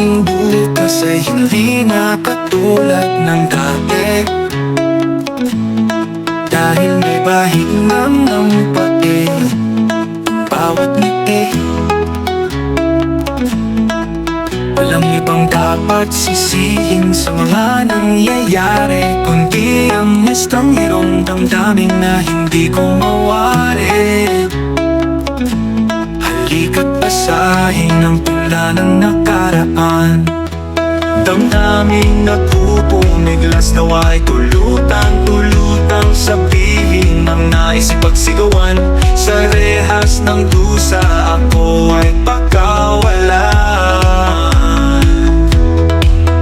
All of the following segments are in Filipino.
ating bukas ay hindi na katulad ng dati. Dahil may bahid ng pati bawat ngiti. Walang ibang dapat sisihin sa mga nangyayari, kundi ang estrangerong damdamin na hindi ko mawari. Halika't basahin ang tula ng nakaraan. Damdaming nagpupumiglas, nawa'y tulutang sabihin ang nais ipagsigawan. Sa rehas ng dusa ako ay pagkawalan.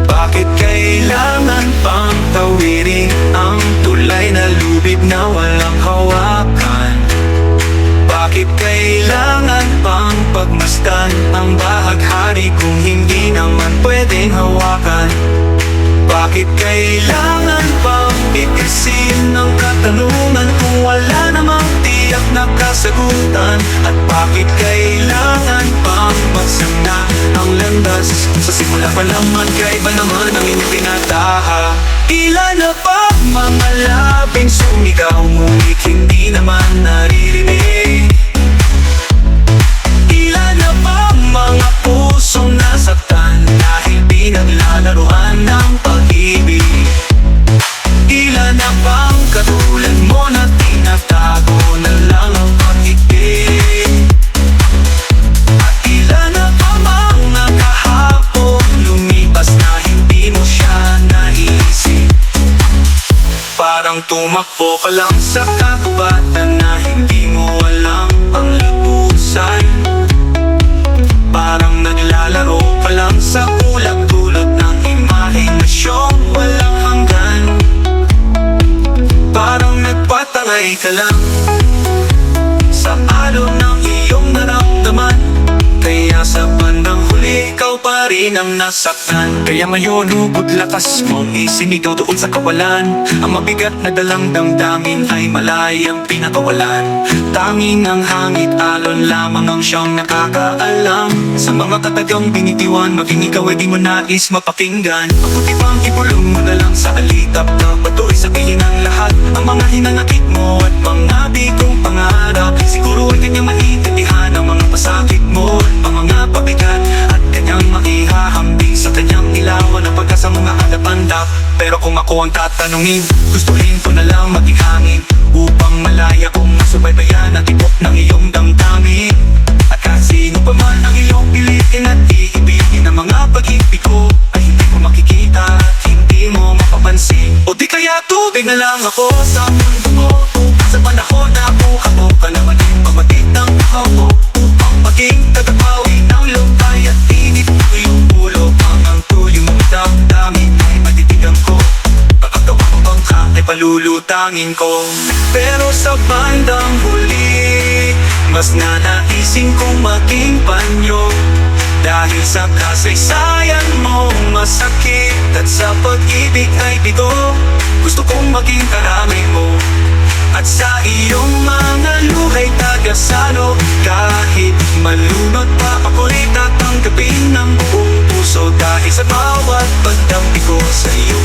Bakit kailangan pang tawirin ang tulay na lubid na walang hawakan? Bakit kailangan pang pagmasdan ang bahaghari kung hindi naman pwedeng hawakan? Bakit kailangan pang bigkasin ng katanungan kung wala namang tiyak na kasagutan? At bakit kailangan pang magsanda ang landas? Sa simula pa lang magkaiba naman ang inyong pinataha. Ilan na pa mga labing sumigaw, ngunit hindi naman naririnig. Ilan na pa mga pusong nasaktan dahil pinaglalaruan ng pag-ibig. Ilan na bang katulad mo na tinatago na lang ang pag-ibig? At ilan na pa mga kahapon lumipas na hindi mo siya naisip? Parang tumakbo ka lang sa kagubatan na hindi mo alam ang lubusan. Parang naglalaro ka lang sa ulag tulad ng imahinasyong walang hanggan. Parang nagpatangay ka lang sa alon ng iyong naramdaman. Kaya sa bandang huli, ikaw pa rin ang nasaktan. Kaya ngayon hugod lakas mong isinigaw doon sa kawalan. Ang mabigat na dalang damdamin ay malayang pinakawalan. Tanging ang hangit alon lamang ang siyang nakakaalam. Sa mga katagang binitiwan, maging ikaw ay di mo nais mapakinggan. Mabuti pang ibulong mo na lang sa alitap na patuloy sabihin ang lahat. Ang mga hinanakit mo at mga bigong pangarap, siguro ay kanyang maintindihan ang mga pasakit mo at mga pabigat, at kanyang maihahambing sa kanyang ilawan ang pagkasa mga alapandap. Pero kung ako ang tatanungin, gustuhin ko na lang maging hangin upang malaya kong masubaybayan at tibok ng iyong damdamin. At kahit sino pa man ang iyong pilitin at iibigin ang mga pag-ibig ko, ay hindi mo makikita at hindi mo mapapansin. O di kaya tubig na lang ako sa mundo mo, sa panahon na buha mo ka na maging pamatit ng buhaw mo, upang maging tagapawi ng lumpay at init ko yung ulo. Ang tuyong mong damdamin ay matitigan ko, kakagawa ko bang ka ay palulutangin ko. Pero sa bandang huli, mas nanaisin kong maging panyo, dahil sa kasaysayan mong masakit at sa pag-ibig ay bigo. Gusto kong maging karamay mo at sa iyong mga luhay tagasalo. Kahit malunod pa ako'y tatanggapin ng buong puso, dahil sa bawat pagdampi ko sa iyo